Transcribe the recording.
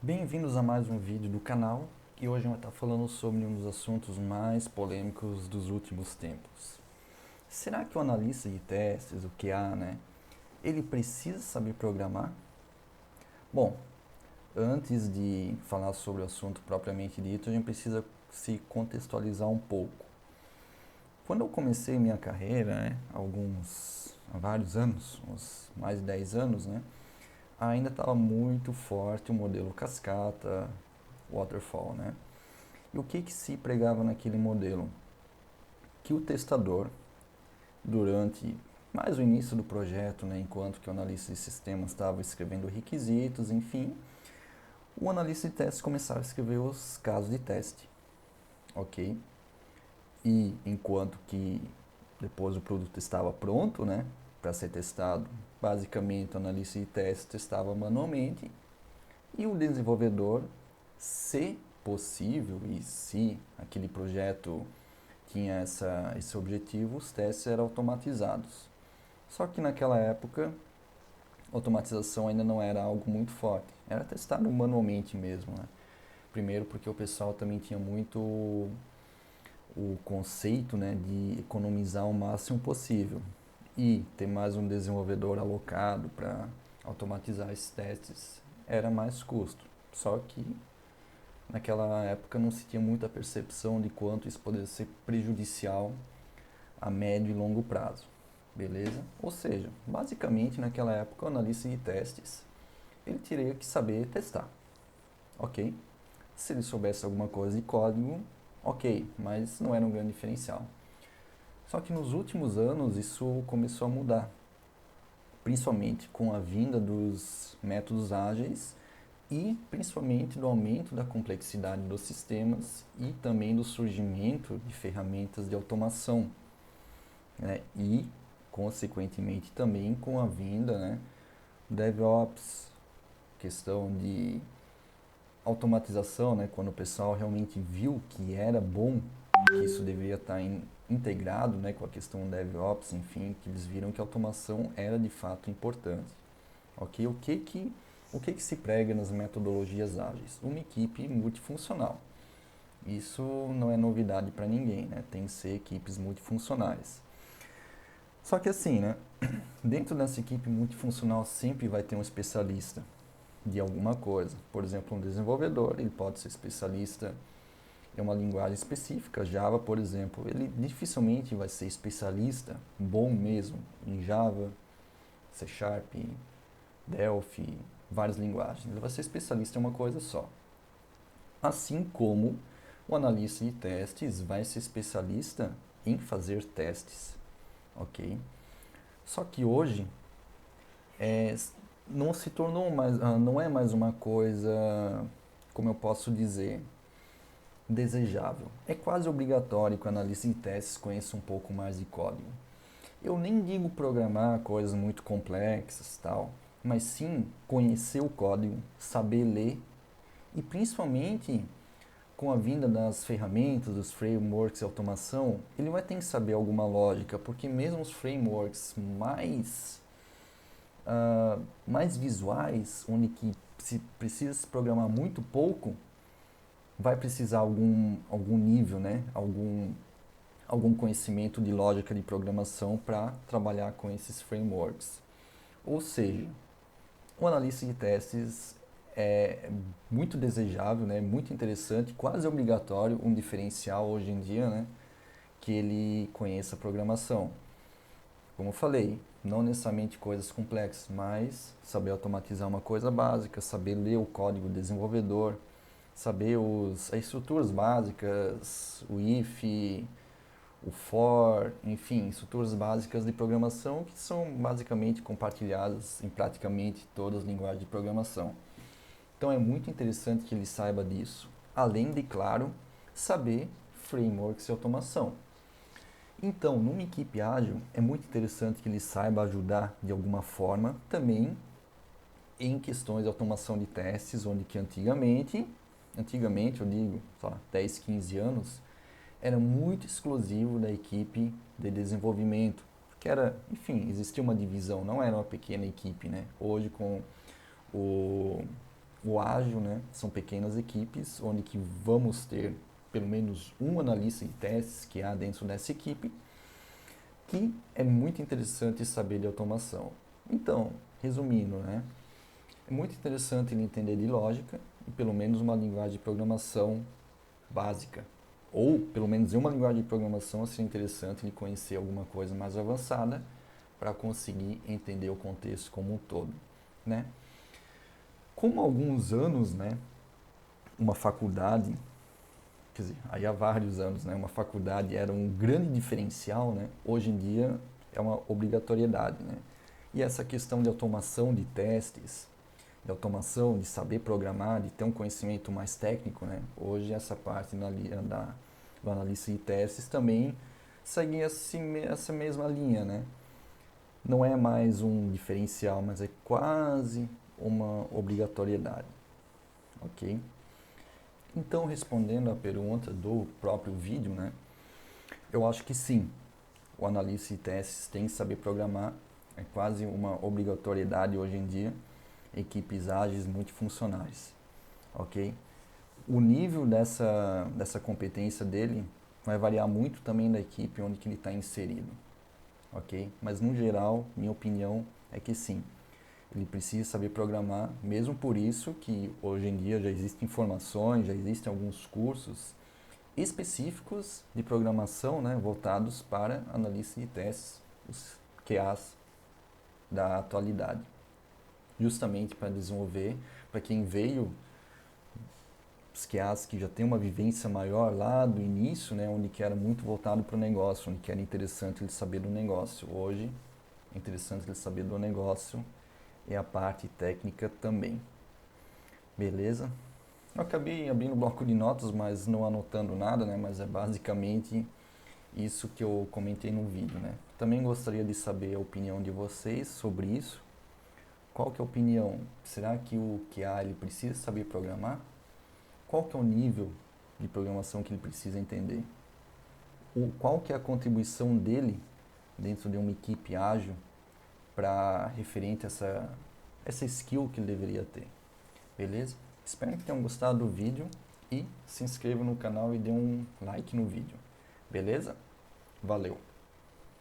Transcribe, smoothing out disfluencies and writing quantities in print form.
Bem-vindos a mais um vídeo do canal e hoje eu vou estar falando sobre um dos assuntos mais polêmicos dos últimos tempos. Será que o analista de testes, o QA, ele precisa saber programar? Bom, antes de falar sobre o assunto propriamente dito, a gente precisa se contextualizar um pouco. Quando eu comecei minha carreira, há vários anos, uns mais de 10 anos, ainda estava muito forte o modelo cascata, waterfall, E o que se pregava naquele modelo? Que o testador, durante mais o início do projeto, enquanto que o analista de sistemas estava escrevendo requisitos, enfim, o analista de testes começava a escrever os casos de teste, ok? E enquanto que depois o produto estava pronto, para ser testado, basicamente o analista de testes testava manualmente e o desenvolvedor, se possível e se aquele projeto tinha esse objetivo, os testes eram automatizados. Só que naquela época, a automatização ainda não era algo muito forte. Era testado manualmente mesmo, Primeiro porque o pessoal também tinha muito o conceito, de economizar o máximo possível e ter mais um desenvolvedor alocado para automatizar esses testes era mais custo. Só que naquela época não se tinha muita percepção de quanto isso poderia ser prejudicial a médio e longo prazo, beleza? Ou seja, basicamente naquela época o analista de testes ele teria que saber testar, ok? Se ele soubesse alguma coisa de código, ok, mas não era um grande diferencial. Só que nos últimos anos isso começou a mudar, principalmente com a vinda dos métodos ágeis e principalmente do aumento da complexidade dos sistemas e também do surgimento de ferramentas de automação, e consequentemente também com a vinda, do DevOps, questão de automatização, quando o pessoal realmente viu que era bom, que isso deveria estar integrado, com a questão do DevOps, enfim, que eles viram que a automação era de fato importante. Ok? O que se prega nas metodologias ágeis? Uma equipe multifuncional. Isso não é novidade para ninguém, Tem que ser equipes multifuncionais. Só que assim, dentro dessa equipe multifuncional sempre vai ter um especialista de alguma coisa. Por exemplo, um desenvolvedor, ele pode ser especialista em uma linguagem específica. Java, por exemplo, ele dificilmente vai ser especialista, bom mesmo, em Java, C Sharp, Delphi, várias linguagens. Ele vai ser especialista em uma coisa só. Assim como o analista de testes vai ser especialista em fazer testes, ok? Só que hoje é, não se tornou mais, não é mais uma coisa, como eu posso dizer, desejável. É quase obrigatório que o analista de testes conheça um pouco mais de código. Eu nem digo programar coisas muito complexas, tal, mas sim conhecer o código, saber ler e principalmente com a vinda das ferramentas, dos frameworks de automação, ele vai ter que saber alguma lógica, porque mesmo os frameworks mais visuais, onde que se precisa se programar muito pouco, vai precisar algum nível, algum conhecimento de lógica de programação para trabalhar com esses frameworks. Ou seja, o analista de testes é muito desejável, muito interessante, quase obrigatório, um diferencial hoje em dia, que ele conheça programação. Como eu falei, não necessariamente coisas complexas, mas saber automatizar uma coisa básica, saber ler o código do desenvolvedor, saber as estruturas básicas, o if, o for, enfim, estruturas básicas de programação que são basicamente compartilhadas em praticamente todas as linguagens de programação. Então é muito interessante que ele saiba disso, além de, claro, saber frameworks de automação. Então, numa equipe ágil, é muito interessante que ele saiba ajudar de alguma forma também em questões de automação de testes, onde que antigamente eu digo, sei lá, 10, 15 anos, era muito exclusivo da equipe de desenvolvimento, porque era, enfim, existia uma divisão, não era uma pequena equipe, Hoje com o o ágil, né, são pequenas equipes, onde que vamos ter pelo menos um analista de testes que há dentro dessa equipe, que é muito interessante saber de automação. Então, resumindo, né, é muito interessante ele entender de lógica e pelo menos uma linguagem de programação básica. Ou, pelo menos em uma linguagem de programação, seria interessante ele conhecer alguma coisa mais avançada para conseguir entender o contexto como um todo, né? Como há alguns anos, né, uma faculdade, quer dizer, aí há vários anos, né, uma faculdade era um grande diferencial, né? Hoje em dia é uma obrigatoriedade, né? E essa questão de automação de testes, de automação, de saber programar, de ter um conhecimento mais técnico, né? Hoje essa parte do analista de testes também segue essa mesma linha, né? Não é mais um diferencial, mas é quase uma obrigatoriedade, ok? Então, respondendo à pergunta do próprio vídeo, né? Eu acho que sim, o analista de testes tem que saber programar, é quase uma obrigatoriedade hoje em dia, equipes ágeis multifuncionais, ok? O nível dessa competência dele vai variar muito também da equipe onde que ele está inserido, ok? Mas no geral, minha opinião é que sim, ele precisa saber programar, mesmo por isso que hoje em dia já existem informações, já existem alguns cursos específicos de programação, né, voltados para análise de testes, os QAs da atualidade, justamente para desenvolver, para quem veio, os QAs que já tem uma vivência maior lá do início, né, onde que era muito voltado para o negócio, onde que era interessante ele saber do negócio. Hoje, é interessante ele saber do negócio e a parte técnica também. Beleza? Eu acabei abrindo o bloco de notas, mas não anotando nada, né, mas é basicamente isso que eu comentei no vídeo, né. Também gostaria de saber a opinião de vocês sobre isso. Qual que é a opinião? Será que o QA ele precisa saber programar? Qual que é o nível de programação que ele precisa entender? Qual que é a contribuição dele dentro de uma equipe ágil para referente a essa skill que ele deveria ter? Beleza? Espero que tenham gostado do vídeo e se inscrevam no canal e dê um like no vídeo. Beleza? Valeu!